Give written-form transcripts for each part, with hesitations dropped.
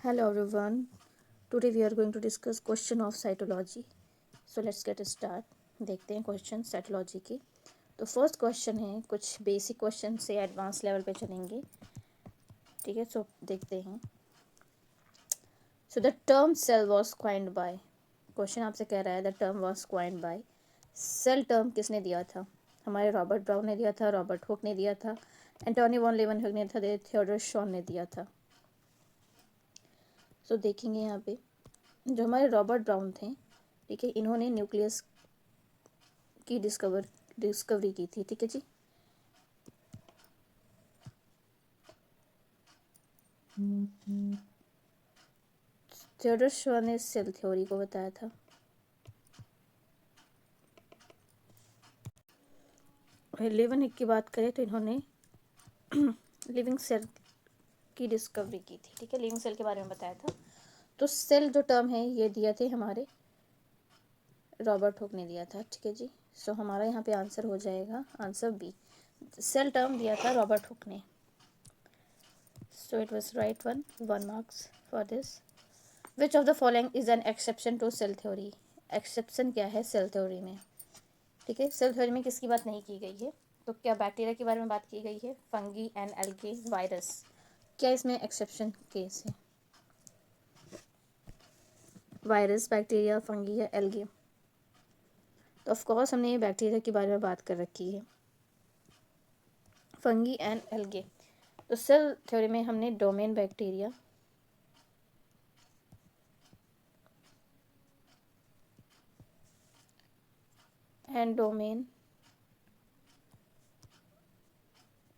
Hello everyone. Today we are going to discuss question of cytology. So let's get start. देखते हैं question cytology के. तो first question है, कुछ basic question से एडवांस लेवल पे चलेंगे. ठीक है, सो देखते हैं. So the term cell was coined by. Question आपसे कह रहा है the term was coined by. Cell term किसने दिया था? हमारे रॉबर्ट ब्राउन ने दिया था, रॉबर्ट हुक ने दिया था, एंटोनी वॉन लेवनहुक ने था, थियोडोर शॉन ने दिया था. सो देखेंगे यहाँ पे जो हमारे रॉबर्ट ब्राउन थे, ठीक है, इन्होंने न्यूक्लियस की डिस्कवरी की थी. ठीक है जी. थियोडोर शॉन ने सेल थ्योरी को बताया था. लेवनहिक की बात करें तो इन्होंने लिविंग सेल की डिस्कवरी की थी. ठीक है, लिविंग सेल के बारे में बताया था. तो सेल जो टर्म है ये दिया थे हमारे रॉबर्ट हुक ने दिया था. ठीक है जी. सो हमारा यहाँ पे आंसर हो जाएगा आंसर बी. सेल टर्म दिया था रॉबर्ट हुक ने. So it was right one marks for this. Which of the following is an exception to cell theory. Exception क्या है सेल थ्योरी में? ठीक है, सेल थ्योरी में किसकी बात नहीं की गई है? तो क्या बैक्टीरिया के बारे में बात की गई है? Fungi and algae, virus. क्या इसमें एक्सेप्शन केस है? वायरस, बैक्टीरिया, फंगी या एल्गे? तो ऑफ कोर्स हमने ये बैक्टीरिया के बारे में बात कर रखी है, फंगी एंड एल्गे. तो सेल थ्योरी में हमने domain bacteria, and domain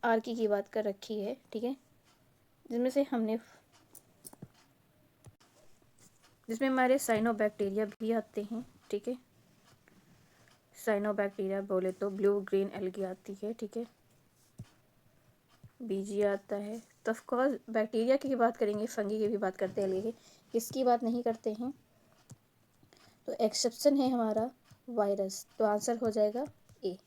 Archie की बात कर रखी है. ठीक है, जिसमें हमारे साइनोबैक्टीरिया भी आते हैं. ठीक है, साइनोबैक्टीरिया बोले तो ब्लू ग्रीन एल्गी आती है. ठीक है, बीजी आता है. तो ऑफकोर्स बैक्टीरिया की बात करेंगे, फंगी की भी बात करते हैं, एल्गी की किसकी बात नहीं करते हैं? तो एक्सेप्शन है हमारा वायरस. तो आंसर हो जाएगा ए.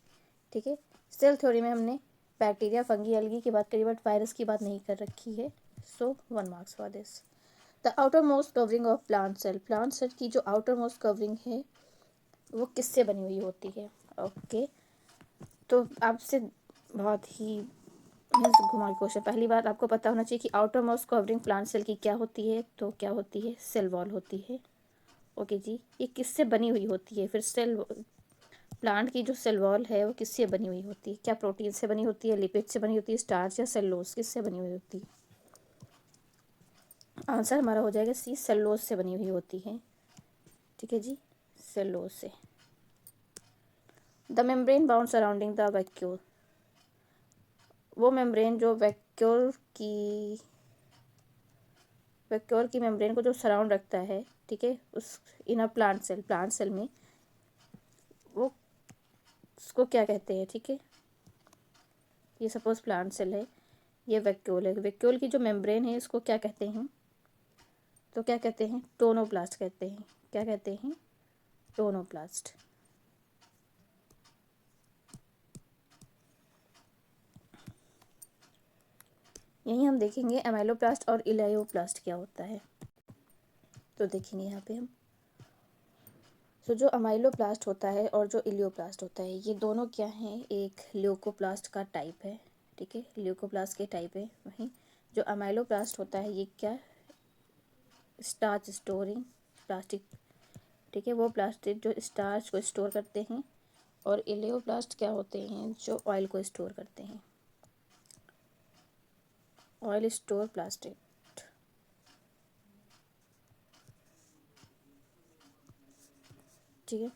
ठीक है, सेल थ्योरी में हमने बैक्टीरिया, फंगी, एल्गी की बात करी बट वायरस की बात नहीं कर रखी है. So 1 marks for this. The outermost covering of plant cell. Plant cell की जो आउटर मोस्ट कवरिंग है वो किससे बनी हुई होती है? ओके, तो आपसे बहुत ही घुमा क्वेश्चन. पहली बात आपको पता होना चाहिए कि outermost covering plant cell की क्या होती है. तो क्या होती है? सेल वॉल होती है. ओके जी. ये किससे बनी हुई होती है? फिर सेल प्लांट की जो सेल वॉल है वो किससे बनी हुई होती है? क्या प्रोटीन से बनी होती है, लिपिड से बनी होती है, स्टार्च या सेलुलोज, किससे बनी हुई होती है? आंसर हमारा हो जाएगा सी, सेलुलोज से बनी हुई होती है. ठीक है जी, सेलुलोज से. The membrane bound surrounding the vacuole. वो मेम्ब्रेन जो वैक्यूल की मेम्ब्रेन को जो सराउंड रखता है, ठीक है, उस इन अ प्लांट सेल में वो उसको क्या कहते हैं? ठीक है, ये सपोज प्लांट सेल है, ये वैक्यूल है. वैक्यूल की जो मेम्ब्रेन है इसको क्या कहते हैं? तो क्या कहते हैं? टोनोप्लास्ट कहते हैं. क्या कहते हैं? टोनोप्लास्ट. यहीं हम देखेंगे एमाइलोप्लास्ट और इलायोप्लास्ट क्या होता है. तो देखेंगे यहाँ पे हम. तो जो अमाइलोप्लास्ट होता है और जो इलियोप्लास्ट होता है ये दोनों क्या हैं? एक ल्यूकोप्लास्ट का टाइप है. ठीक है, ल्यूकोप्लास्ट के टाइप है. वहीं जो अमाइलोप्लास्ट होता है ये क्या? Starch storing plastic. ठीक है, वो प्लास्टिक जो स्टार्च को स्टोर करते हैं. और इलियोप्लास्ट क्या होते हैं? जो ऑयल को स्टोर करते हैं, ऑयल स्टोर प्लास्टिक. ठीक है.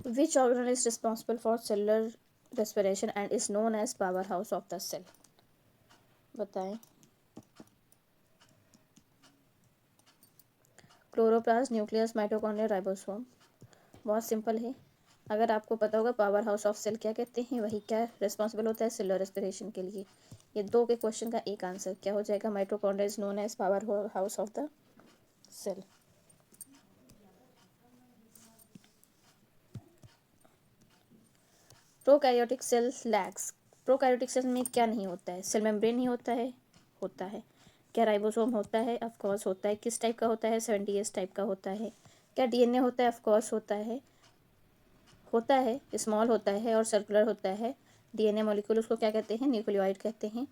Which organ is responsible for cellular respiration and is known as power house of the cell? बताएं. Chloroplast, nucleus, mitochondria, ribosome. बहुत सिंपल है. अगर आपको पता होगा पावर हाउस ऑफ सेल क्या कहते हैं, वही क्या रिस्पॉन्सिबल होता है सेलुलर रेस्पिरेशन के लिए. ये दो के क्वेश्चन का एक आंसर क्या हो जाएगा? Mitochondria is known as power house of the cell. Prokaryotic cell lacks. Prokaryotic cell में क्या नहीं होता है? सेल मेम्ब्रेन नहीं होता है? होता है। क्या राइबोसोम होता है? ऑफ कोर्स होता है। किस टाइप का होता है? 70S टाइप का होता है। क्या डीएनए होता है? ऑफ कोर्स होता है। होता है, स्मॉल होता है और सर्कुलर होता है। डीएनए मॉलिक्यूल उसको क्या कहते हैं? न्यूक्लियोइड कहते हैं।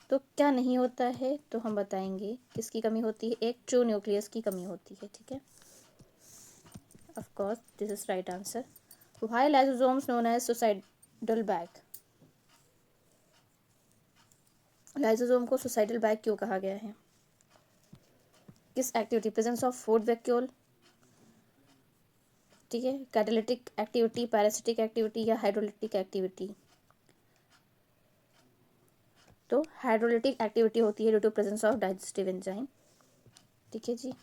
तो क्या नहीं होता है? तो हम बताएंगे किसकी कमी होती है? एक ट्रू न्यूक्लियस की कमी होती है, ठीक है। Of course this is right answer. Why lysosomes known as suicidal bag? Lysosome को सुसाइडल बैग क्यों कहा गया है? किस activity? Presence of food vacuole, ठीक है, कैटालिटिक एक्टिविटी, पैरासिटिक एक्टिविटी या हाइड्रोलिटिक एक्टिविटी? तो हाइड्रोलिटिक एक्टिविटी होती है due to presence of digestive enzyme, ठीक है जी।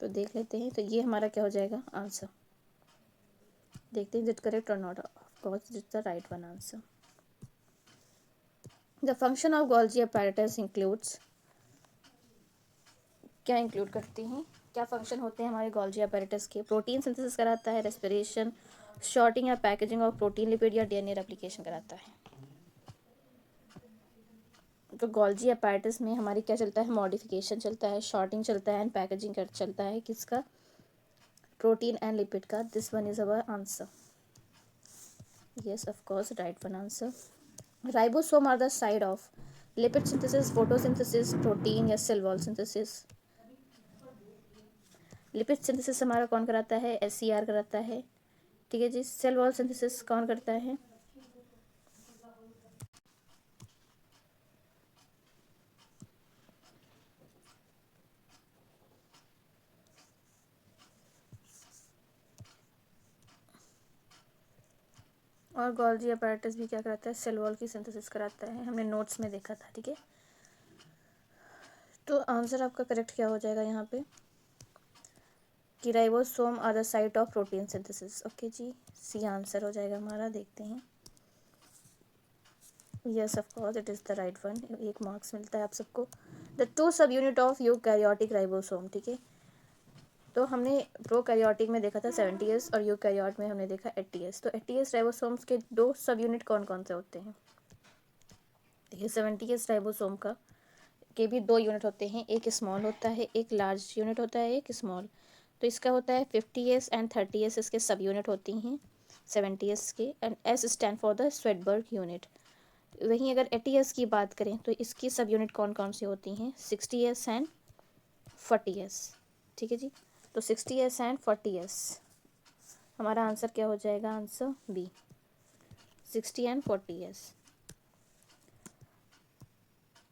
तो देख लेते हैं, तो ये हमारा क्या हो जाएगा आंसर। देखते हैं इज इट करेक्ट और not. Of course is the right one answer. The function of Golgi apparatus includes, क्या इंक्लूड करती हैं? क्या फंक्शन होते हैं हमारे गोल्जी अपैरेटस के? प्रोटीन सिंथेसिस कराता है, रेस्पिरेशन, शॉर्टिंग या पैकेजिंग ऑफ प्रोटीन लिपिड या डीएनए रेप्लिकेशन कराता है। तो गोल्जी अपैरेटस में हमारी क्या चलता है? मॉडिफिकेशन चलता है, शॉर्टिंग चलता है एंड पैकेजिंग चलता है। किसका? प्रोटीन एंड लिपिड का। This one is our answer. Yes of course right one answer. Ribosome are the side of lipid synthesis, photosynthesis, protein या cell wall synthesis? Lipid synthesis हमारा कौन कराता है? SCR कराता है, ठीक है जी। सेल वॉल सिंथेसिस कौन करता है? और गोल्जी अपैरेटस भी क्या कराता है? सेल वॉल की सिंथेसिस कराता है, हमने नोट्स में देखा था, ठीक है। तो आंसर आपका करेक्ट क्या हो जाएगा यहाँ पे कि ribosome are the site of protein synthesis. Okay जी, सी आंसर हो जाएगा हमारा। देखते हैं, yes of course it is the right one. 1 marks मिलता है आप सबको। द 2 सब यूनिट ऑफ यूकैरियोटिक राइबोसोम, ठीक है। तो हमने प्रोकैरियोटिक में देखा था 70S और यूकैरियोट में हमने देखा 80S। तो 80S राइबोसोम्स के 2 सब यूनिट कौन कौन से होते हैं? देखिए 70S राइबोसोम का के भी 2 यूनिट होते हैं, एक स्मॉल होता है, एक लार्ज यूनिट होता है, एक स्मॉल। तो इसका होता है 50S एंड 30S, इसके सब यूनिट होती हैं 70S के। And S stand for the Svedberg unit. वहीं अगर 80S की बात करें तो इसकी सब यूनिट कौन कौन सी होती हैं? 60S एंड 40S, ठीक है जी। तो 60S एंड 40S हमारा आंसर क्या हो जाएगा? Answer B, 60 and 40S।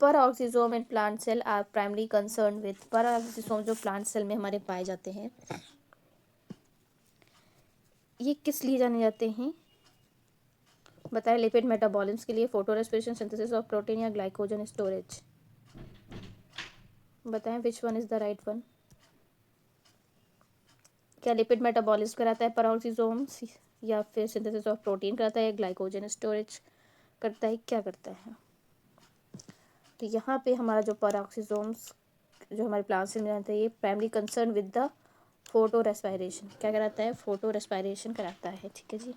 Peroxisome in plant cell are primary concern with. Peroxisome जो प्लांट सेल में हमारे पाए जाते हैं, ये किस लिए जाने जाते हैं? बताएं। लिपिड मेटाबॉलिज्म के लिए, photo respiration, synthesis of protein या ग्लाइकोजन स्टोरेज? बताएं विच one is the right one. क्या लिपिड मेटाबॉलिज्म कराता है परऑक्सीजोम, या फिर सिंथेसिस ऑफ प्रोटीन कराता है, ग्लाइकोजन स्टोरेज करता है, क्या करता है? तो यहाँ पे हमारा जो परऑक्सीजोम्स जो हमारे प्लांट सेल में रहता है, ये primary concern with the photo respiration, क्या कराता है? फोटो रेस्पिरेशन कराता है, ठीक है जी।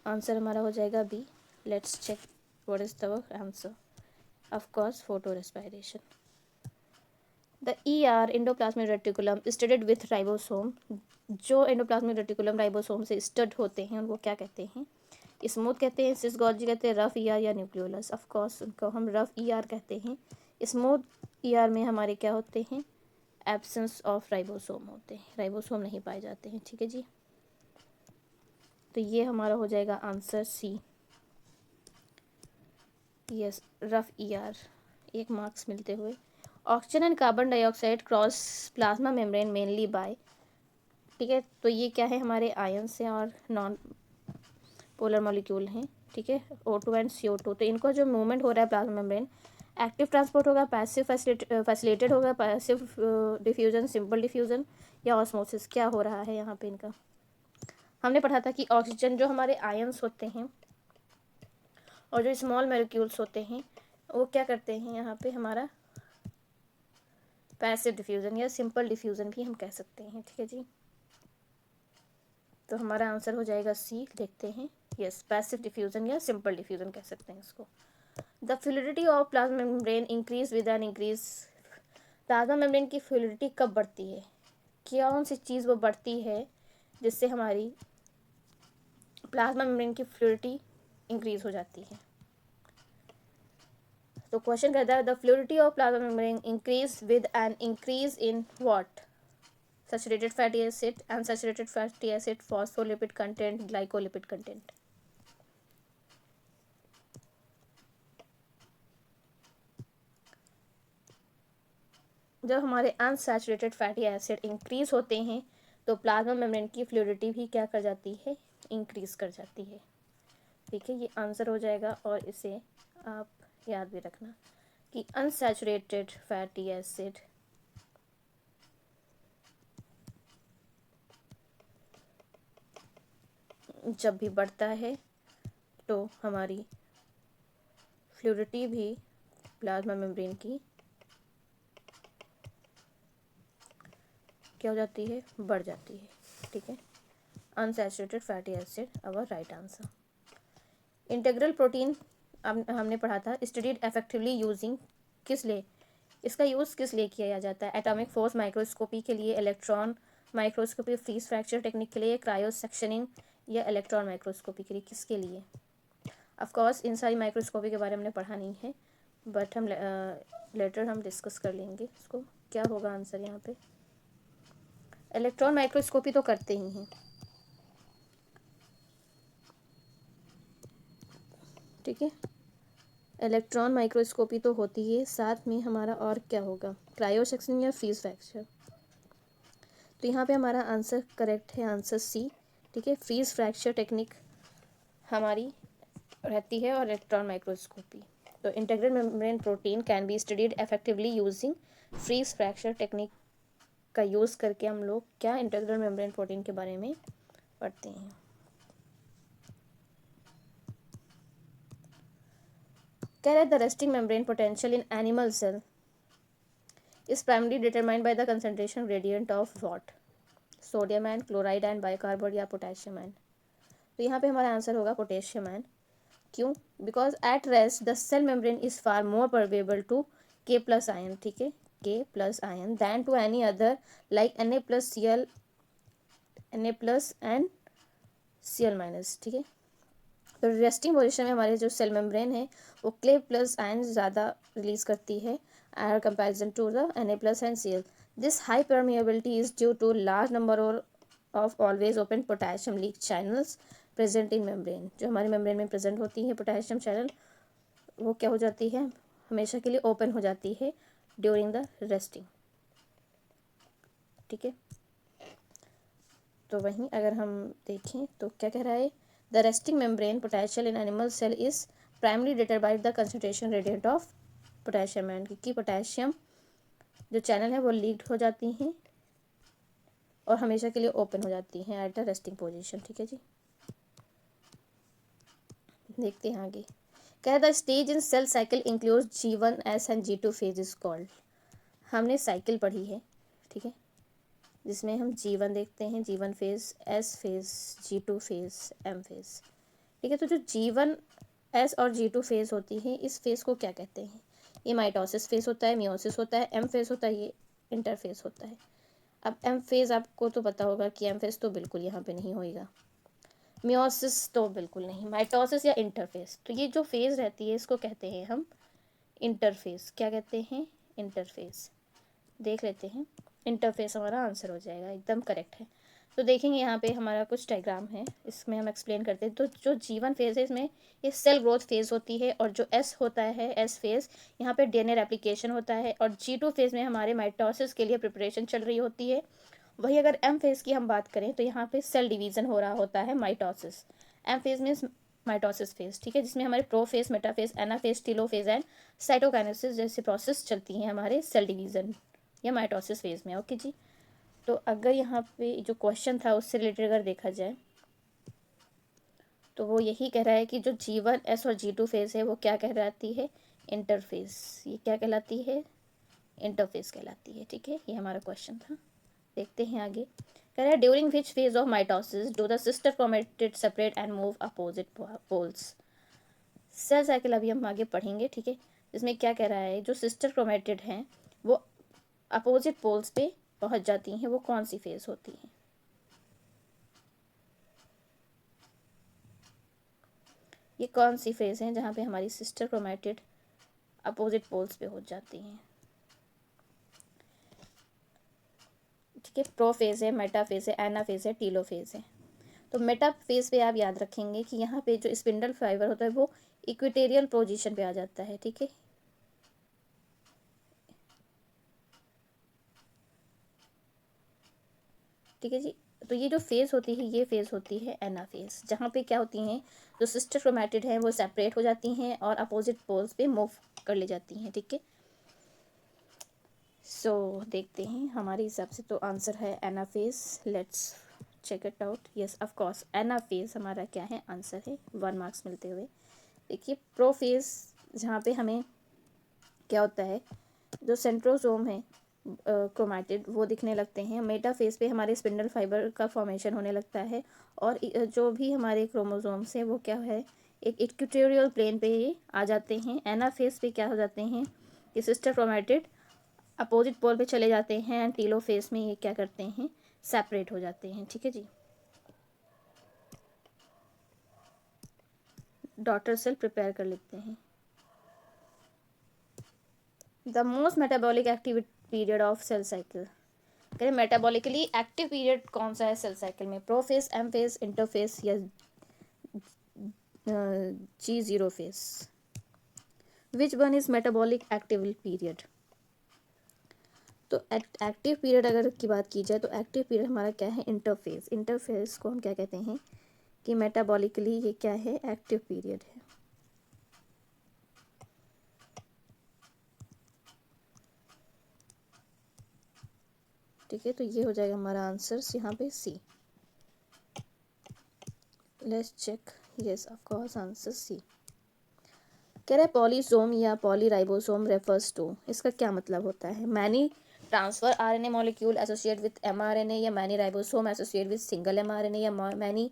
आंसर हमारा हो जाएगा B. Let's check what is the answer. Of course photorespiration. The ER endoplasmic reticulum studded with ribosome, जो एंडोप्लाज्मिक रेटिकुलम राइबोसोम से स्टड होते हैं उनको क्या कहते हैं? स्मूथ कहते हैं, सिस गॉल्जी कहते हैं, रफ ER या न्यूक्लियोलस? ऑफ कोर्स उनको हम रफ ER कहते हैं। स्मूथ ER में हमारे क्या होते हैं? एब्सेंस ऑफ राइबोसोम होते हैं, राइबोसोम नहीं पाए जाते हैं, ठीक है जी। तो ये हमारा हो जाएगा answer C, yes rough ER। 1 marks मिलते हुए। Oxygen and carbon dioxide cross plasma membrane mainly by, ठीक है। तो ये क्या है? हमारे आयंस हैं और नॉन पोलर मॉलिक्यूल हैं, ठीक है, O2 एंड CO2। तो इनको जो मूवमेंट हो रहा है प्लाज्मा मेम्ब्रेन, एक्टिव ट्रांसपोर्ट होगा, पैसिव फैसिलिटेटेड होगा, पैसिव डिफ्यूजन, सिंपल डिफ्यूजन या ऑस्मोसिस? क्या हो रहा है यहाँ पे इनका? हमने पढ़ा था कि ऑक्सीजन जो हमारे आयंस होते हैं और जो स्मॉल मॉलिक्यूल्स होते हैं वो क्या करते हैं यहाँ पे? हमारा पैसिव डिफ्यूजन या सिंपल डिफ्यूजन भी हम कह सकते हैं, ठीक है जी। तो हमारा आंसर हो जाएगा सी। देखते हैं, यस, पैसिव डिफ्यूजन या सिंपल डिफ्यूजन कह सकते हैं इसको। The fluidity of plasma membrane increase with an increase. Plasma membrane की फ्लूइडिटी कब बढ़ती है, कौन सी चीज़ वो बढ़ती है जिससे हमारी प्लाज्मा मेम्ब्रेन की फ्लूइडिटी इंक्रीज हो जाती है। तो क्वेश्चन कहता है the fluidity of plasma membrane increase with an increase in what? Saturated fatty acid, unsaturated fatty acid, phospholipid content, glycolipid content. जब हमारे अनसैचुरेटेड फैटी एसिड इंक्रीज होते हैं तो प्लाज्मा मेम्ब्रेन की फ्लूइडिटी भी क्या कर जाती है, इंक्रीज कर जाती है। ठीक है, ये आंसर हो जाएगा और इसे आप याद भी रखना कि अनसैचुरेटेड फैटी एसिड जब भी बढ़ता है तो हमारी फ्लूइडिटी भी प्लाज्मा मेम्ब्रेन की क्या हो जाती है, बढ़ जाती है। ठीक है, unsaturated fatty acid our right answer. Integral protein हमने पढ़ा था, स्टडीड इफेक्टिवली यूजिंग, किस लिए, इसका यूज़ किस लिए किया जाता है? एटॉमिक फोर्स माइक्रोस्कोपी के लिए, electron microscopy, freeze fracture technique के लिए, क्रायो सेक्शनिंग या इलेक्ट्रॉन माइक्रोस्कोपी के लिए, किसके लिए? ऑफ कोर्स इन सारी माइक्रोस्कोपी के बारे में हमने पढ़ा नहीं है, बट हम लेटर हम डिस्कस कर लेंगे इसको। क्या होगा आंसर यहाँ पे? इलेक्ट्रॉन माइक्रोस्कोपी तो करते ही हैं। ठीक है, इलेक्ट्रॉन माइक्रोस्कोपी तो होती है, साथ में हमारा और क्या होगा, क्रायो सेक्शन या फ्रीज फ्रैक्चर। तो यहाँ पे हमारा आंसर करेक्ट है, आंसर सी। ठीक है, फ्रीज फ्रैक्चर टेक्निक हमारी रहती है और इलेक्ट्रॉन माइक्रोस्कोपी। तो integral membrane protein can be studied effectively using freeze fracture technique का यूज़ करके हम लोग क्या इंटीग्रल मेम्ब्रेन प्रोटीन के बारे में पढ़ते हैं। कह रहे the resting membrane potential in animal cell is primary determined by the concentration gradient of what? Sodium and chloride and bicarbonate या पोटेशियम एंड? तो यहाँ पे हमारा आंसर होगा पोटेशियम एंड। क्यों? Because at rest the cell membrane is far more permeable to K plus ion, ठीक है, K plus ion than to any other like N A plus C L, N A plus and C L minus. ठीक है, तो resting position में हमारे जो cell membrane है वो के प्लस आयन ज़्यादा रिलीज करती है as comparison to the N A plus and C L. This high permeability is due to large number of always open potassium leak channels present in membrane. जो हमारे membrane में present होती है potassium channel, वो क्या हो जाती है, हमेशा के लिए ओपन हो जाती है ड्यूरिंग द रेस्टिंग। ठीक है, तो वहीं अगर हम देखें तो क्या कह रहा है, the resting membrane potential in animal cell is primary determined by the concentration gradient of potassium and, क्योंकि पोटेशियम जो चैनल है वो लीक्ड हो जाती हैं और हमेशा के लिए ओपन हो जाती हैं एट द रेस्टिंग पोजीशन। ठीक है जी, देखते हैं आगे। कह the stage in cell cycle include G1 S and G2 phase is called. हमने साइकिल पढ़ी है, ठीक है, जिसमें हम G1 देखते हैं, G1 phase, S phase, G2 phase, M phase. ठीक है, तो जो G1 S और G2 फेज होती है, इस फेज को क्या कहते हैं? ये माइटोसिस फेज होता है, मियोसिस होता है, M फेज होता है, ये इंटरफेज होता है। अब M फेज आपको तो पता होगा कि M फेज तो बिल्कुल यहाँ पे नहीं होएगा, मियोसिस तो बिल्कुल नहीं, माइटोसिस या इंटरफेज। तो ये जो फेज रहती है इसको कहते हैं हम इंटरफेज। क्या कहते हैं? इंटरफेज। देख लेते हैं, इंटरफेस हमारा आंसर हो जाएगा, एकदम करेक्ट है। तो देखेंगे यहाँ पे हमारा कुछ डायग्राम है, इसमें हम एक्सप्लेन करते हैं। तो जो G1 फेज़ है इसमें ये सेल ग्रोथ फेज़ होती है, और जो S होता है, S फेज़, यहाँ पे DNA रेप्लिकेशन होता है, और G2 फेज़ में हमारे माइटोसिस के लिए प्रिपरेशन चल रही होती है। वही अगर M फेज़ की हम बात करें तो यहाँ पे सेल डिवीज़न हो रहा होता है, mitosis. M phase means mitosis phase, ठीक है, जिसमें हमारे prophase, metaphase, anaphase, telophase and cytokinesis जैसे प्रोसेस चलती हैं हमारे सेल डिवीज़न या माइटोसिस फेज़ में। ओके जी, तो अगर यहाँ पे जो क्वेश्चन था उससे रिलेटेड अगर देखा जाए तो वो यही कह रहा है कि जो G1 S और G2 फेज़ है वो क्या कहलाती है? इंटरफेस। ये क्या कहलाती है? इंटरफेस कहलाती है। ठीक है, ये हमारा क्वेश्चन था। देखते हैं आगे। कह रहा है during which phase of mitosis do the sister chromatid separate and move opposite poles. Cell cycle अभी हम आगे पढ़ेंगे, ठीक है। इसमें क्या कह रहा है, जो सिस्टर क्रोमेटिड हैं वो अपोजिट पोल्स पे पहुंच जाती हैं, वो कौन सी फेज होती है। ये कौन सी फेज है जहाँ पे हमारी सिस्टर क्रोमेटिड अपोजिट पोल्स पे हो जाती हैं। ठीक है, प्रोफेज है, मेटाफेज है, एनाफेज है, टीलोफेज है। तो मेटाफेज पे आप याद रखेंगे कि यहाँ पे जो स्पिंडल फाइबर होता है वो इक्वेटोरियल पोजीशन पे आ जाता है, ठीक है। ठीक है जी। तो ये जो फेज होती है ये फेज होती है एनाफेज, जहाँ पे क्या होती हैं, जो सिस्टर क्रोमेटिड हैं वो सेपरेट हो जाती हैं और अपोजिट पोल्स पे मूव कर ले जाती हैं, ठीक है। सो देखते हैं, हमारे हिसाब से तो आंसर है anaphase. Let's check it out. Yes of course anaphase हमारा क्या है, आंसर है। 1 मार्क्स मिलते हुए। देखिए प्रोफेज, जहाँ पे हमें क्या होता है, जो सेंट्रोसोम है क्रोमेटिड वो दिखने लगते हैं। मेटाफेज पे हमारे स्पिंडल फाइबर का फॉर्मेशन होने लगता है और जो भी हमारे क्रोमोसोम्स हैं वो क्या है, एक इक्वेटोरियल प्लेन पे ये आ जाते हैं। एनाफेज पे क्या हो जाते हैं, ये सिस्टर क्रोमेटिड अपोजिट पोल पे चले जाते हैं एंड टीलोफेज में ये क्या करते हैं, सेपरेट हो जाते हैं, ठीक है जी। डॉटर सेल प्रिपेयर कर लेते हैं। The most metabolic active period of cell cycle, कह रहे मेटाबॉलिकली एक्टिव पीरियड कौन सा है सेल साइकिल में, प्रोफेज, एम फेज, इंटरफेज या G0 phase. Which one is metabolic active period. तो एक्टिव पीरियड अगर की बात की जाए तो एक्टिव पीरियड हमारा क्या है, इंटरफेज। इंटरफेज को हम क्या कहते हैं कि मेटाबॉलिकली ये क्या है, एक्टिव पीरियड है। ठीक है, तो ये हो जाएगा हमारा आंसर यहाँ पे C. Let's check. Yes of course answer C. कह रहे पॉलीसोम या पॉलीराइबोसोम रेफर्स टू, इसका क्या मतलब होता है, many transfer RNA molecule associate with mRNA, या many ribosome associate with single mRNA, या many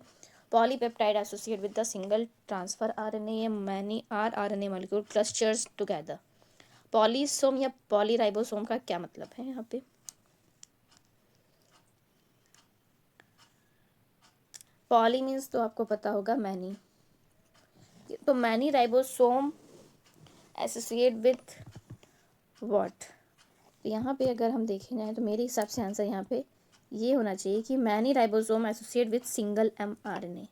polypeptide associate with the single transfer RNA, या many rRNA molecule clusters together. Polysome या पॉलीराइबोसोम का क्या मतलब है यहाँ पे। पॉली मीन्स तो आपको पता होगा मैनी, तो many ribosome associate with what. तो यहाँ पे अगर हम देखें जाए तो मेरे हिसाब से आंसर यहाँ पे ये होना चाहिए कि many ribosome associate with single mRNA।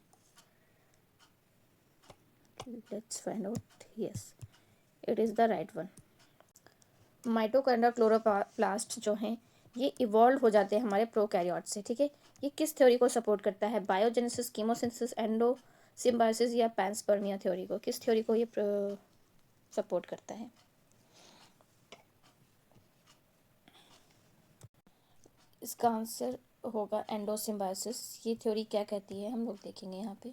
Let's find out. Yes, it is the right one. Mitochondria chloroplast जो हैं ये इवॉल्व हो जाते हैं हमारे प्रोकैरियोट से, ठीक है। ये किस थ्योरी को सपोर्ट करता है, बायोजेनेसिस, कीमोसिंथेसिस, एंडो सिम्बायोसिस या पैंसपर्मिया थ्योरी को, किस थ्योरी को ये सपोर्ट करता है। इसका आंसर होगा एंडोसिम्बायोसिस। ये थ्योरी क्या कहती है हम लोग देखेंगे यहाँ पे।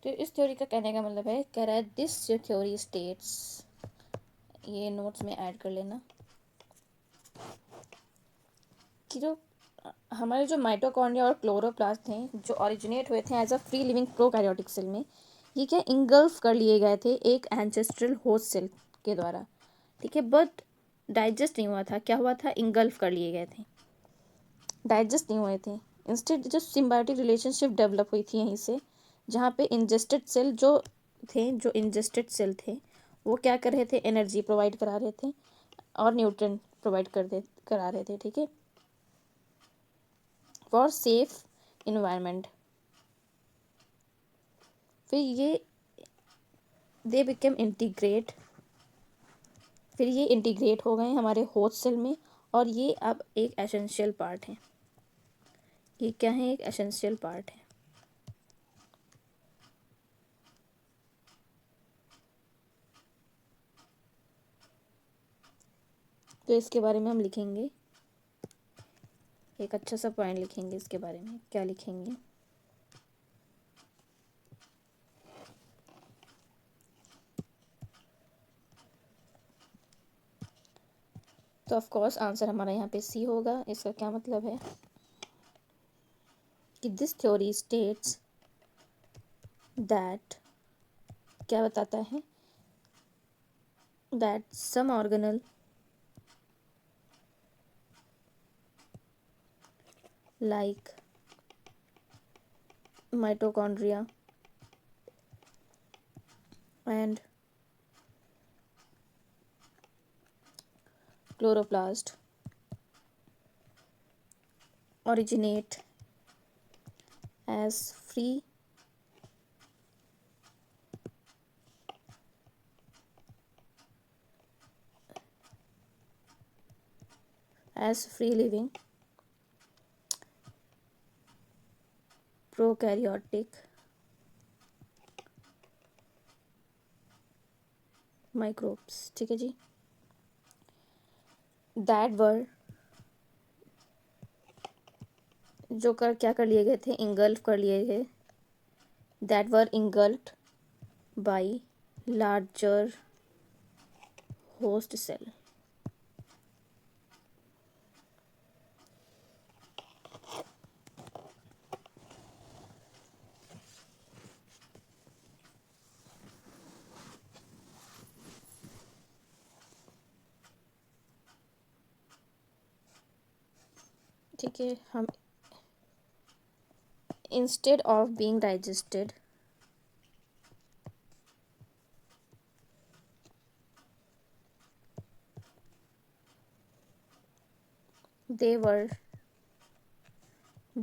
तो इस थ्योरी का कहने का मतलब है, कह रहा है दिस थ्योरी स्टेट्स, ये नोट्स में ऐड कर लेना, कि जो हमारे जो माइटोकॉन्ड्रिया और क्लोरोप्लास्ट थे जो ओरिजिनेट हुए थे as a free living prokaryotic cell में, ये क्या इंगल्फ कर लिए गए थे एक एंसेस्ट्रल होस्ट सेल के द्वारा, ठीक है। बट डाइजेस्ट नहीं हुआ था, क्या हुआ था, इंगल्फ कर लिए गए थे, डाइजेस्ट नहीं हुए थे। इंस्टेड जो सिम्बायोटिक रिलेशनशिप डेवलप हुई थी यहीं से, जहाँ पे इंजेस्टेड सेल जो इंजेस्टेड सेल थे वो क्या कर रहे थे, एनर्जी प्रोवाइड करा रहे थे और न्यूट्रिएंट प्रोवाइड करा रहे थे, ठीक है, फॉर सेफ इन्वायरमेंट। फिर ये दे बिकेम इंटीग्रेट, फिर ये इंटीग्रेट हो गए हमारे होस्ट सेल में और ये अब एक एसेंशियल पार्ट है। ये क्या है, एक एसेंशियल पार्ट है। तो इसके बारे में हम लिखेंगे, एक अच्छा सा पॉइंट लिखेंगे इसके बारे में, क्या लिखेंगे, तो ऑफ कोर्स आंसर हमारा यहाँ पे सी होगा। इसका क्या मतलब है, कि दिस थ्योरी स्टेट्स दैट, क्या बताता है, that some organelle like mitochondria and chloroplast originate as free living prokaryotic microbes, ठीक है जी, that were, जो क्या कर लिए गए थे, इंगल्फ कर लिए गए, that were engulfed by larger host cell। ठीक है, हम instead of being digested,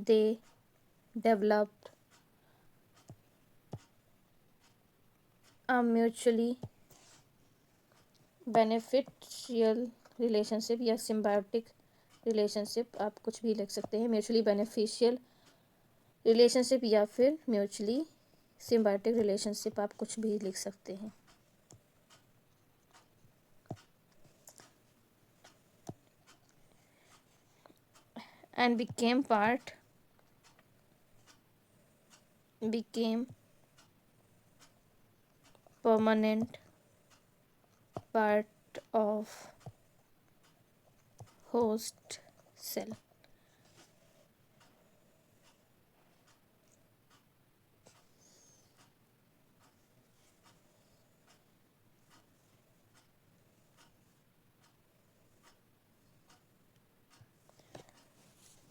they developed a mutually beneficial relationship या symbiotic relationship, आप कुछ भी लिख सकते हैं, mutually beneficial relationship या फिर mutually symbiotic relationship, आप कुछ भी लिख सकते हैं। and became permanent part of host cell।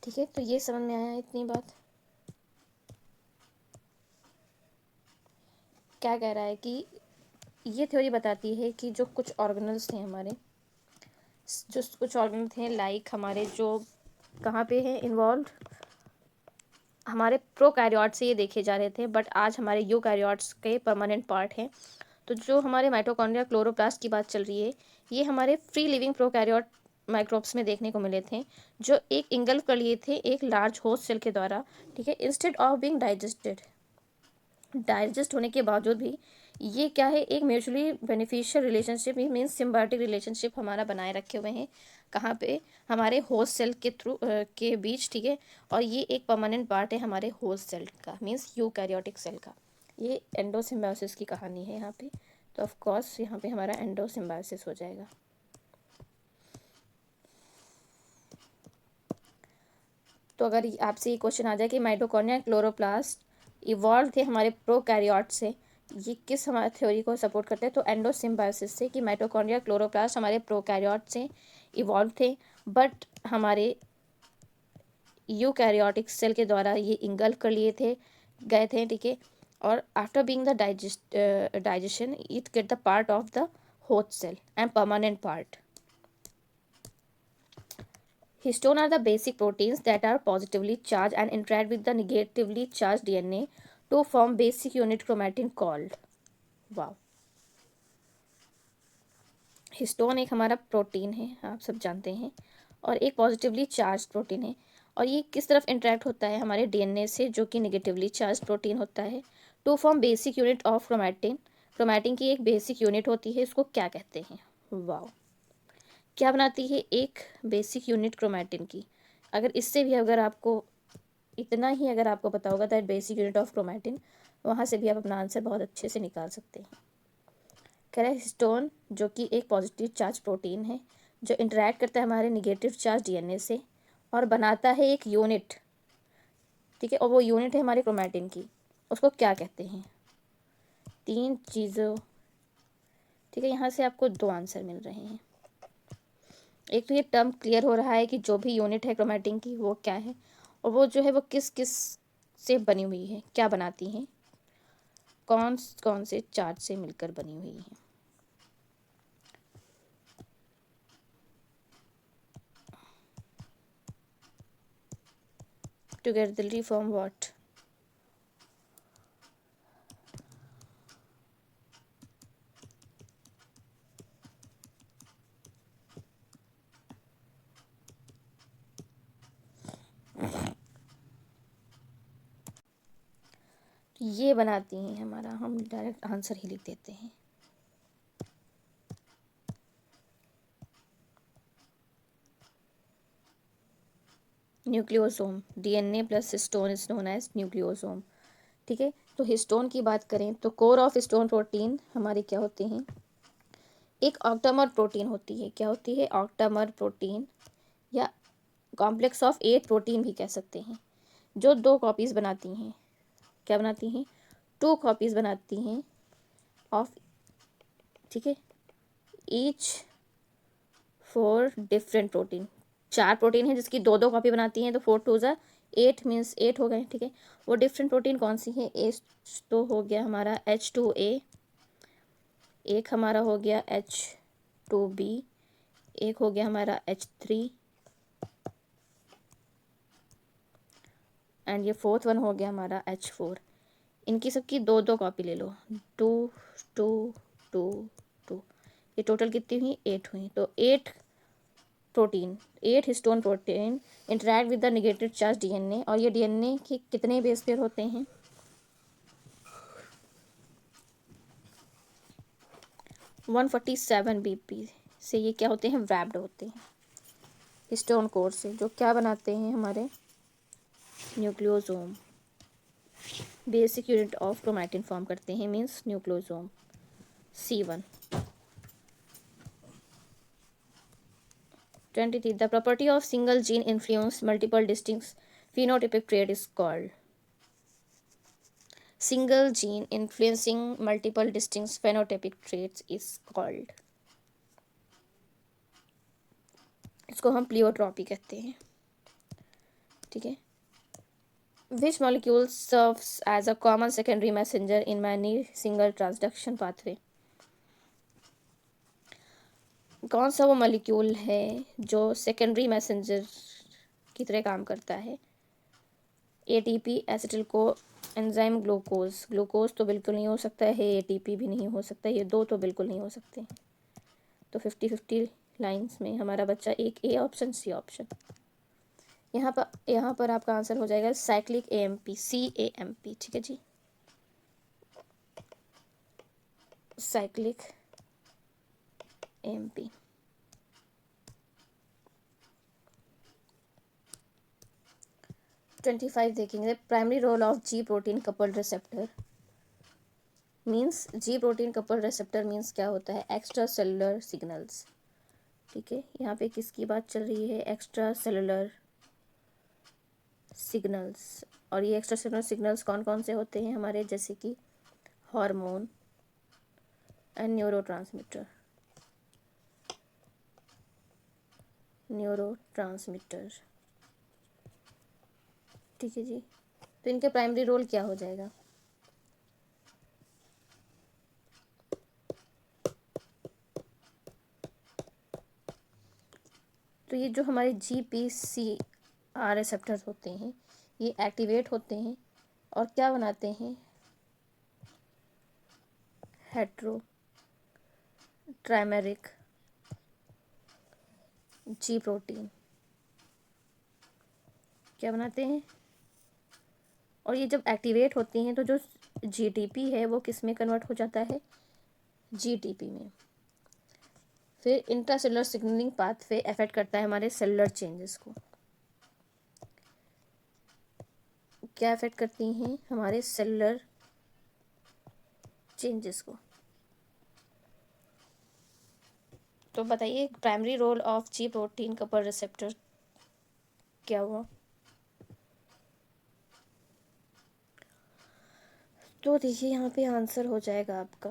ठीक है, तो ये समझ में आया इतनी बात। क्या कह रहा है कि ये थ्योरी बताती है कि जो कुछ ऑर्गेनल्स थे हमारे, जो कुछ ऑर्गेनल थे लाइक हमारे, जो कहाँ पे हैं इन्वॉल्व, हमारे प्रोकैरियोट से ये देखे जा रहे थे, बट आज हमारे यूकैरियोट्स के परमानेंट पार्ट हैं। तो जो हमारे माइटोकॉन्ड्रिया क्लोरोप्लास्ट की बात चल रही है, ये हमारे फ्री लिविंग प्रोकैरियोट माइक्रोब्स में देखने को मिले थे, जो एक इंगल्फ कर लिए थे एक लार्ज होस्ट सेल के द्वारा। ठीक है, instead of being digested, digest होने के बावजूद भी ये क्या है, एक mutually beneficial relationship, means symbiotic relationship हमारा बनाए रखे हुए हैं, कहाँ पे, हमारे होस्ट सेल के थ्रू के बीच। ठीक है, और ये एक परमानेंट पार्ट है हमारे होस्ट सेल का, मीन्स यूकैरियोटिक सेल का। ये एंडोसिम्बायोसिस की कहानी है यहाँ पे, तो ऑफ कोर्स यहाँ पे हमारा एंडोसिम्बायोसिस हो जाएगा। तो अगर आपसे ये क्वेश्चन आ जाए कि माइटोकॉन्ड्रिया क्लोरोप्लास्ट इवॉल्व थे हमारे प्रोकैरियोट से, ये किस हमारे थ्योरी को सपोर्ट करते हैं, तो एंडोसिम्बायोसिस से, कि माइटोकॉन्ड्रिया क्लोरोप्लास्ट हमारे प्रोकैरियोट से इवॉल्व थे, बट हमारे यूकैरियोटिक सेल के द्वारा ये इंगल्फ कर लिए थे गए थे। ठीक है, और after being the digestion it get the part of the host cell and permanent part. Histone are the basic proteins that are positively charged and interact with the negatively charged DNA to form basic unit chromatin called, wow। Histone एक हमारा protein है, आप सब जानते हैं, और एक positively charge protein है, और ये किस तरफ इंटरेक्ट होता है हमारे डीएनए से, जो कि नेगेटिवली चार्ज प्रोटीन होता है, to form basic unit of chromatin. Chromatin की एक बेसिक यूनिट होती है, इसको क्या कहते हैं, वाओ। क्या बनाती है, एक बेसिक यूनिट क्रोमैटिन की। अगर इससे भी अगर आपको इतना ही अगर आपको पता होगा that basic unit of chromatin, वहाँ से भी आप अपना आंसर बहुत अच्छे से निकाल सकते हैं। कह रहे हैं हिस्टोन जो कि एक पॉजिटिव चार्ज प्रोटीन है, जो इंटरैक्ट करता है हमारे निगेटिव चार्ज डीएनए से और बनाता है एक यूनिट, ठीक है, और वो यूनिट है हमारे क्रोमैटिन की, उसको क्या कहते हैं? 3 चीज़ों, ठीक है। यहाँ से आपको 2 आंसर मिल रहे हैं। एक तो ये टर्म क्लियर हो रहा है कि जो भी यूनिट है क्रोमैटिन की वो क्या है, और वो जो है वो किस किस से बनी हुई है, क्या बनाती हैं, कौन कौन से चार्ज से मिलकर बनी हुई है। Togetherly form what? ये बनाती हैं हमारा, हम डायरेक्ट आंसर ही लिख देते हैं। Nucleosome, DNA plus histone is known as nucleosome. ठीक है, तो हिस्टोन की बात करें तो कोर ऑफ हिस्टोन प्रोटीन हमारे क्या होते हैं? एक ऑक्टामर प्रोटीन होती है। क्या होती है? ऑक्टामर प्रोटीन, या कॉम्प्लेक्स ऑफ 8 प्रोटीन भी कह सकते हैं, जो 2 कॉपीज़ बनाती हैं। क्या बनाती हैं? 2 कॉपीज़ बनाती हैं ऑफ, ठीक है, ईच 4 डिफरेंट प्रोटीन। 4 प्रोटीन है जिसकी 2 कॉपी बनाती हैं, तो 4 टू ज़ा 8 मीन्स 8 हो गए। ठीक है, वो डिफरेंट प्रोटीन कौन सी है? तो हो गया हमारा H2A, एक हमारा हो गया H2B, एक हो गया हमारा H3, एंड ये 4th वन हो गया हमारा H4। इनकी सबकी 2 कॉपी ले लो, 2 2 2 2, ये टोटल कितनी हुई? 8 हुई। तो 8 histone protein interact with the negative charge DNA, और ये डीएनए के कितने बेस पेयर होते हैं? 147 BP से ये क्या होते हैं? रैप्ड होते हैं हिस्टोन कोर से, जो क्या बनाते हैं? हमारे nucleosome. Basic unit of chromatin form करते हैं, means nucleosome. C1। 23. The property of single gene influence multiple distinct phenotypic trait is called. Single gene influencing multiple distinct phenotypic traits is called. इसको हम प्लियोट्रॉपी कहते हैं। ठीक है, which molecule serves as a common secondary messenger in many single transduction pathway? कौन सा वो molecule है जो सेकेंडरी मैसेंजर की तरह काम करता है? ATP, एसिटिल को एंजाइम, ग्लूकोज। ग्लूकोज तो बिल्कुल नहीं हो सकता है, ATP भी नहीं हो सकता, ये 2 तो बिल्कुल नहीं हो सकते। तो 50-50 लाइंस में हमारा बच्चा एक A ऑप्शन, C ऑप्शन। यहाँ पर आपका आंसर हो जाएगा साइक्लिक AMP, CAMP। ठीक है जी, साइक्लिक AMP। ट्वेंटी 25 देखेंगे, primary role of G protein coupled receptor means, G protein coupled receptor means क्या होता है? Extracellular signals. ठीक है, यहाँ पे किसकी बात चल रही है? Extracellular signals. और ये एक्स्ट्रा सेलुलर सिग्नल्स कौन कौन से होते हैं हमारे? जैसे कि हार्मोन एंड न्यूरोट्रांसमीटर। ठीक है जी, तो इनके प्राइमरी रोल क्या हो जाएगा? तो ये जो हमारे GPCR रिसेप्टर्स होते हैं, ये एक्टिवेट होते हैं और क्या बनाते हैं? Hetero trimeric G protein. क्या बनाते हैं? और ये जब एक्टिवेट होती हैं तो जो GTP है वो किस में कन्वर्ट हो जाता है? GTP में। फिर इंट्रासेलुलर सिग्नलिंग पाथवे अफेक्ट करता है हमारे सेलुलर चेंजेस को। क्या अफेक्ट करती हैं? हमारे सेलुलर चेंजेस को। तो बताइए primary role of G protein couple receptor क्या हुआ? तो देखिए यहाँ पे आंसर हो जाएगा आपका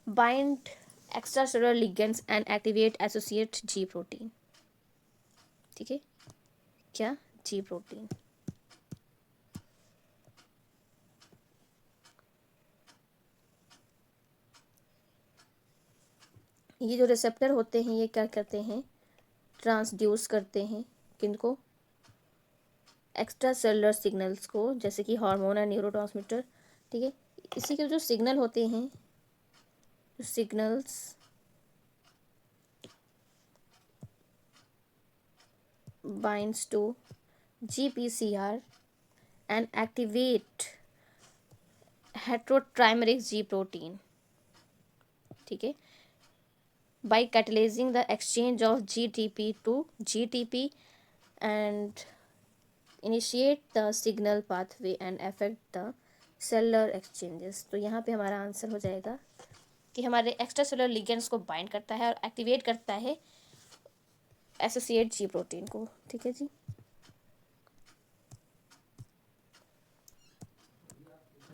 bind extracellular ligands and activate associate ji protein. ठीक है, क्या? जी प्रोटीन। ये जो रिसेप्टर होते हैं ये क्या करते हैं? ट्रांसड्यूस करते हैं किनको? एक्स्ट्रा सेलुलर सिग्नल्स को, जैसे कि हार्मोन और न्यूरोट्रांसमीटर। ठीक है, इसी के जो सिग्नल होते हैं, signals binds to GPCR and activate heterotrimeric G protein. ठीक है, by catalyzing the exchange of GTP to GTP and initiate the signal pathway and affect the cellular exchanges। तो यहाँ पे हमारा आंसर हो जाएगा कि हमारे एक्स्ट्रा सेलुलर लिगेंड्स को बाइंड करता है और एक्टिवेट करता है एसोसिएट जी प्रोटीन को। ठीक है जी।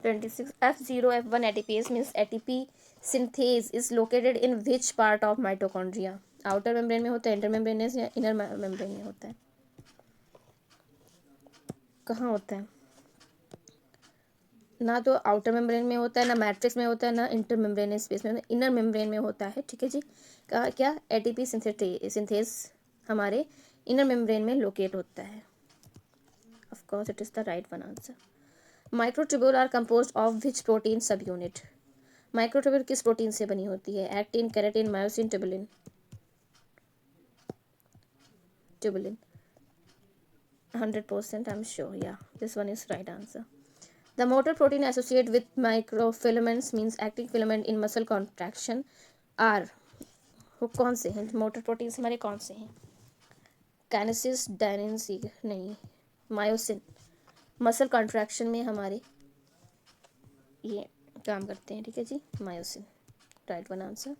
F0 F1 ATPase means ATP synthase is located in which part of mitochondria? Outer membrane में होता है, इंटर मेम्ब्रेनस या इनर मेम्ब्रेन में होता है? कहाँ होता है? ना तो आउटर मेम्ब्रेन में होता है, ना मैट्रिक्स में होता है, ना इंटर मेम्ब्रेनस स्पेस में, इनर मेम्ब्रेन में होता है। ठीक है जी। कहा क्या? ATP सिंथेस हमारे इनर मेम्ब्रेन में लोकेट होता है। Of course it is the right one answer. Microtubule are composed of which protein sub unit? Microtubule किस प्रोटीन से बनी होती है? Actin, keratin, myosin, tubulin? Tubulin 100%, I'm sure. Yeah, this one is right answer. The motor protein associated with microfilaments means acting filament in muscle contraction are, वो कौन से हैं? Motor proteins हमारे कौन से हैं? कैनेसिस, डायनिन, नहीं, मायोसिन। मसल कॉन्ट्रैक्शन में हमारे ये काम करते हैं। ठीक है जी, मायोसिन राइट वन आंसर।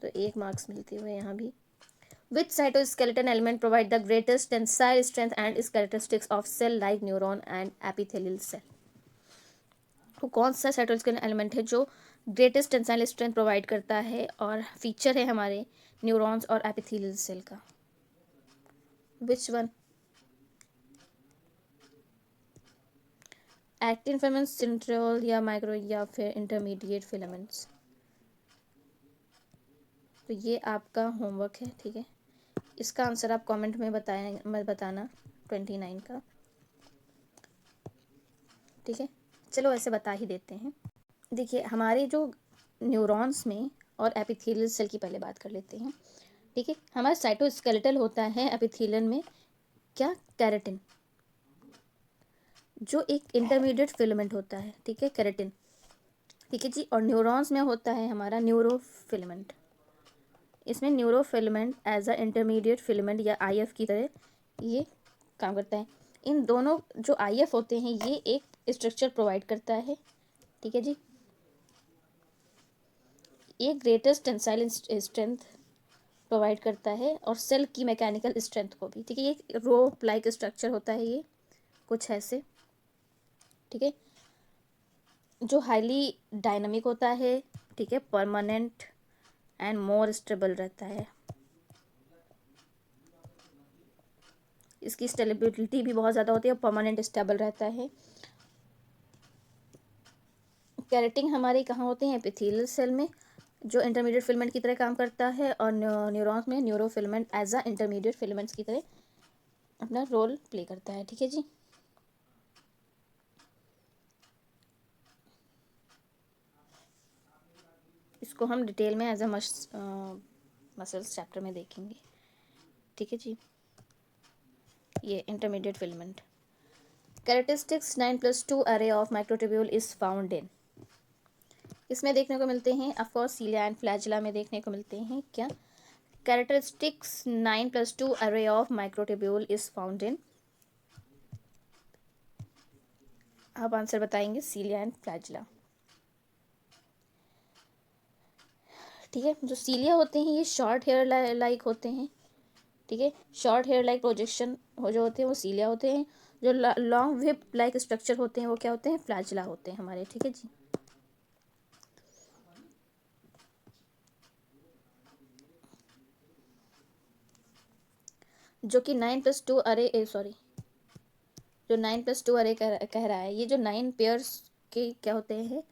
तो 1 मार्क्स मिलते हुए यहाँ भी। Which cytoskeleton element provide the greatest tensile strength and is characteristics of cell like neuron and epithelial cell? तो कौन सा साइटोस्केलेटन एलिमेंट है जो ग्रेटेस्ट टेंसाइल स्ट्रेंथ प्रोवाइड करता है और फीचर है हमारे न्यूरॉन्स और एपिथेलियल सेल का? Which one? Actin filaments, centriole या माइक्रो या फिर इंटरमीडिएट फिलामेंट्स? तो ये आपका होमवर्क है। ठीक है, इसका आंसर आप कमेंट में बताना 29 का। ठीक है, चलो ऐसे बता ही देते हैं। देखिए हमारे जो न्यूरॉन्स में और एपिथेलियल सेल की पहले बात कर लेते हैं। ठीक है, हमारा साइटोस्केलेटल होता है एपिथेलियन में क्या? केराटिन, जो एक इंटरमीडिएट फिलामेंट होता है। ठीक है, केराटिन। ठीक है जी। और न्यूरॉन्स में होता है हमारा न्यूरोफिलामेंट। इसमें neurofilament as a intermediate filament या IF की तरह ये काम करता है। इन दोनों जो IF होते हैं ये एक स्ट्रक्चर प्रोवाइड करता है। ठीक है जी, ये ग्रेटेस्ट टेंसाइल स्ट्रेंथ प्रोवाइड करता है और सेल की मैकेनिकल स्ट्रेंथ को भी। ठीक है, ये रोप लाइक स्ट्रक्चर होता है, ये कुछ ऐसे। ठीक है, जो हाईली डायनामिक होता है। ठीक है, परमानेंट एंड मोर स्टेबल रहता है। इसकी स्टेबिलिटी भी बहुत ज़्यादा होती है और परमानेंट स्टेबल रहता है। कैरेटिन हमारे कहाँ होते हैं? एपिथेलियल सेल में, जो इंटरमीडिएट फिलामेंट की तरह काम करता है, और न्यूरॉन्स में neurofilament as a intermediate filaments की तरह अपना रोल प्ले करता है। ठीक है जी। इसको हम डिटेल में एज अ मसल्स चैप्टर में देखेंगे। ठीक है जी, ये इंटरमीडिएट फिलामेंट। कैरेक्टरिस्टिक्स 9+2 अरे of microtubule is found in? इसमें देखने को मिलते हैं ऑफकोर्स सीलिया एंड फ्लैजिला में देखने को मिलते हैं क्या? कैरेक्टरिस्टिक्स 9+2 अरे of microtubule is found in? आप आंसर बताएंगे सीलिया एंड फ्लैजिला। ठीक है, जो सीलिया होते हैं ये शॉर्ट हेयर लाइक होते हैं। ठीक है, शॉर्ट हेयर लाइक प्रोजेक्शन जो होते हैं वो सीलिया होते हैं। जो लॉन्ग वेब लाइक स्ट्रक्चर होते हैं वो क्या होते हैं, फ्लैजिला होते हैं हमारे, ठीक है जी। जो कि 9+2 अरे सॉरी, जो 9+2 अरे कह रहा है, ये जो 9 पेयर्स के क्या होते हैं,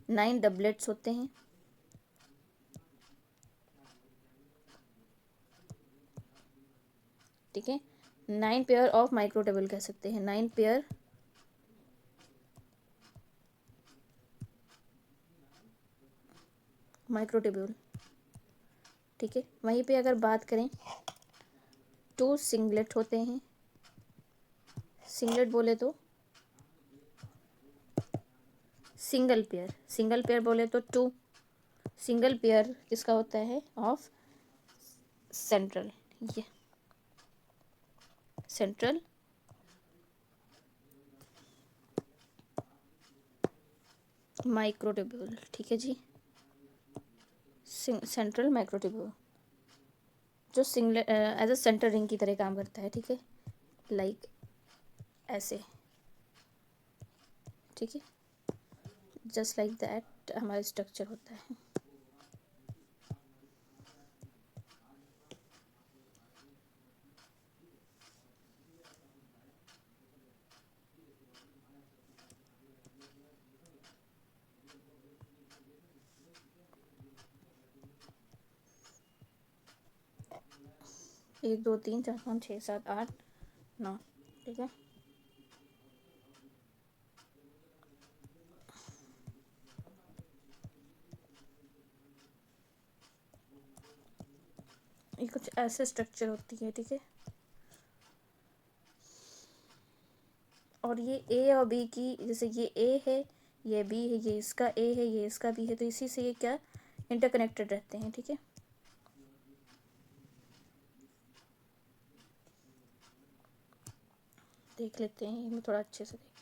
9 डबलेट्स होते हैं, ठीक है। 9 पेयर ऑफ माइक्रोट्यूब्यूल कह सकते हैं, 9 पेयर माइक्रोट्यूब्यूल, ठीक है। वहीं पे अगर बात करें 2 सिंगलेट होते हैं, सिंगलेट बोले तो सिंगल पेयर बोले तो 2, सिंगल पेयर किसका होता है, ऑफ सेंट्रल, ये सेंट्रल माइक्रोट्यूब्यूल, ठीक है जी। सेंट्रल माइक्रोट्यूब्यूल जो single as a center ring की तरह काम करता है, ठीक है, लाइक ऐसे, ठीक है, जस्ट लाइक दैट हमारा स्ट्रक्चर होता है। एक 2 3 4 5 6 7 8 9, ठीक है। ये कुछ ऐसे स्ट्रक्चर होती है, ठीक है। और ये ए और बी की, जैसे ये ए है, ये बी है, ये इसका ए है, ये इसका बी है, तो इसी से ये क्या इंटरकनेक्टेड रहते हैं, ठीक है। देख लेते हैं, ये थोड़ा अच्छे से देखते हैं।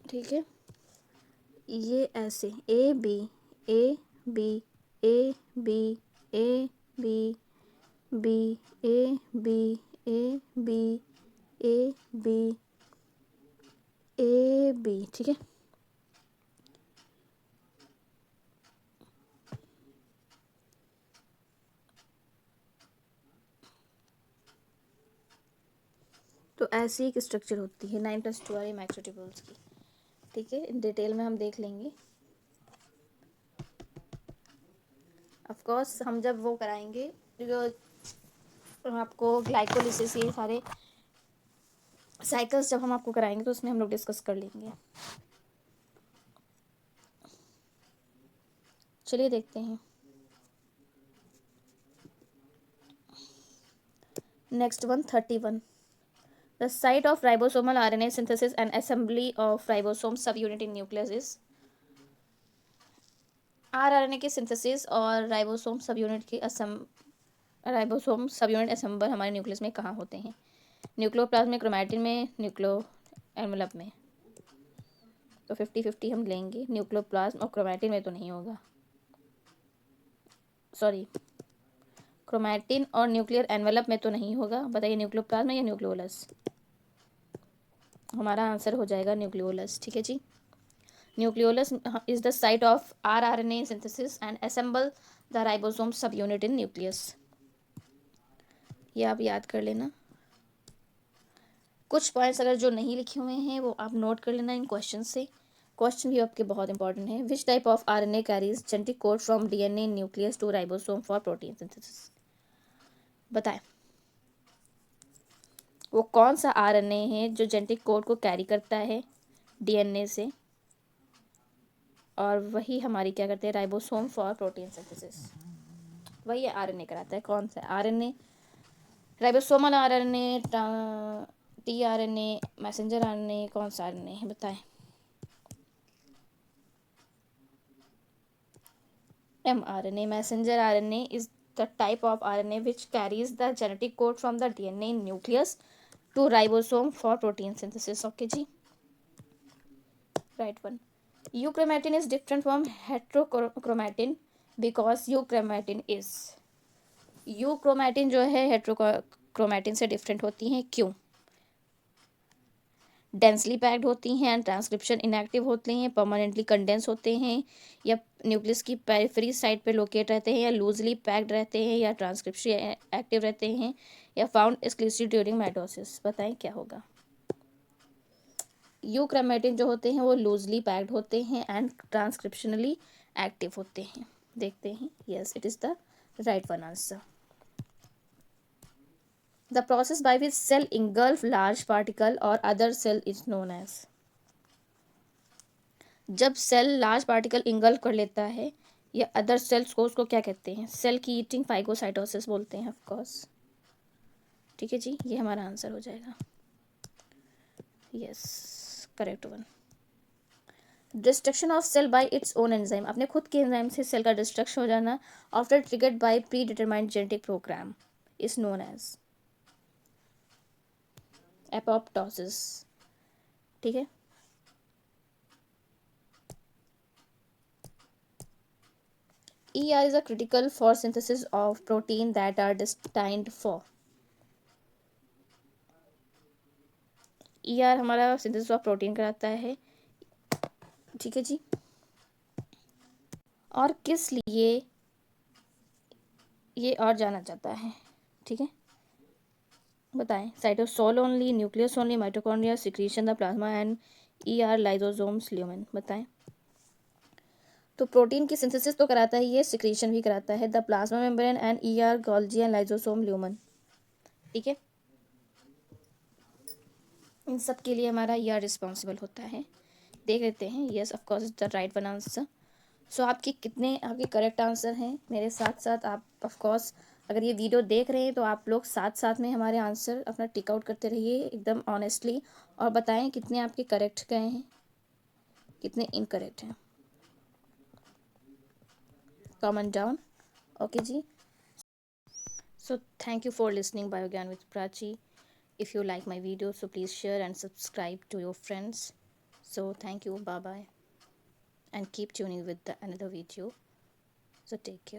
ठीक है, ये ऐसे A B A B A B A B B A B A B A B A B, ठीक है। तो ऐसी एक स्ट्रक्चर होती है 9+2 वाली माइक्रोट्यूब्यूल्स की, ठीक है। डिटेल में हम देख लेंगे। ऑफ कोर्स हम जब वो कराएंगे, जो आपको ग्लाइकोलिसिस, ये सारे साइकिल्स जब हम आपको कराएंगे तो उसमें हम लोग डिस्कस कर लेंगे। चलिए देखते हैं। Next one 31, the site of ribosomal RNA synthesis and assembly of ribosome subunit in nucleus is. RNA के सिंथेसिस और राइबोसोम सब यूनिट की राइबोसोम सब यूनिट असेंबल हमारे न्यूक्लियस में कहाँ होते हैं, न्यूक्लियोप्लाज्म में, क्रोमैटिन में, न्यूक्लियो एनवेलप में। तो 50-50 हम लेंगे, न्यूक्लियोप्लाज्म और क्रोमैटिन में तो नहीं होगा, सॉरी, क्रोमैटिन और न्यूक्लियर एनवेलप में तो नहीं होगा। बताइए न्यूक्लियोप्लाज्म या न्यूक्लियोलस, हमारा आंसर हो जाएगा न्यूक्लियोलस, ठीक है जी। Nucleolus is the site of RNA synthesis and assemble the ribosome subunit in nucleus. ये आप याद कर लेना। कुछ पॉइंट्स अगर जो नहीं लिखे हुए हैं वो आप नोट कर लेना इन क्वेश्चन से। क्वेश्चन भी आपके बहुत इंपॉर्टेंट है। Which type of RNA carries genetic code from DNA nucleus to ribosome for protein synthesis. बताएं वो कौन सा RNA है जो जेनेटिक कोड को कैरी करता है DNA से और वही हमारी क्या करते हैं, राइबोसोम फॉर प्रोटीन सिंथेसिस, वही आरएनए कराता है। कौन सा RNA? Ribosomal RNA, tRNA, messenger RNA, कौन सा आरएनए है बताएं? mRNA. Messenger RNA is the type of RNA which carries the genetic code from the DNA nucleus to ribosome for protein synthesis. Okay ji, right one. Euchromatin is different from heterochromatin because euchromatin जो है heterochromatin से different होती हैं। क्यों? Densely packed होती हैं and transcription inactive होते हैं, परमानेंटली कंडेंस होते हैं, या न्यूक्लियस की पेरिफेरी साइड पे लोकेट रहते हैं, या लूजली पैक्ड रहते हैं, या ट्रांसक्रिप्शन एक्टिव रहते हैं, या फाउंड एक्सक्लूसिव ड्यूरिंग माइटोसिस। बताएं क्या होगा? यूक्रोमेटिन जो होते हैं वो लूजली पैक्ड होते हैं एंड ट्रांसक्रिप्शनली एक्टिव होते हैं। देखते हैं, yes it is the right one answer. The process by which cell engulf large particle or other cell is known as। जब सेल लार्ज पार्टिकल इंगल्फ कर लेता है या अदर सेल्स को, उसको क्या कहते हैं? सेल की ईटिंग फाइगोसाइटोसिस बोलते हैं, ऑफ कोर्स। ठीक है जी, ये हमारा आंसर हो जाएगा। Yes, correct one. Destruction of cell by its own enzyme, अपने खुद के एंजाइम से सेल का डिस्ट्रक्शन हो जाना after triggered by predetermined genetic program is known as apoptosis. ठीक है। ER is a critical for synthesis of protein that are destined for। ER हमारा सिंथेसिस ऑफ प्रोटीन कराता है। ठीक है जी। और किस लिए ये और जाना जाता है? ठीक है, बताएं। Cytosol only, nucleus only, mitochondria, secretion the plasma and ER lysosomes lumen. बताएं। तो प्रोटीन की सिंथेसिस तो कराता है ये, सिक्रीशन भी कराता है, the plasma membrane and ER Golgi and lysosome lumen. ठीक है, इन सब के लिए हमारा ER रिस्पॉन्सिबल होता है। देख लेते हैं, yes of course is the right one answer. So आपके करेक्ट आंसर हैं मेरे साथ साथ। आप ऑफ कोर्स अगर ये वीडियो देख रहे हैं तो आप लोग साथ साथ में हमारे आंसर अपना टिक आउट करते रहिए एकदम ऑनेस्टली, और बताएं कितने आपके करेक्ट गए हैं, कितने इनकरेक्ट हैं। Comment down. ओके जी। So thank you for listening Biogyan with Prachi. If you like my video, so please share and subscribe to your friends. So thank you, bye bye, and keep tuning with the another video. So take care.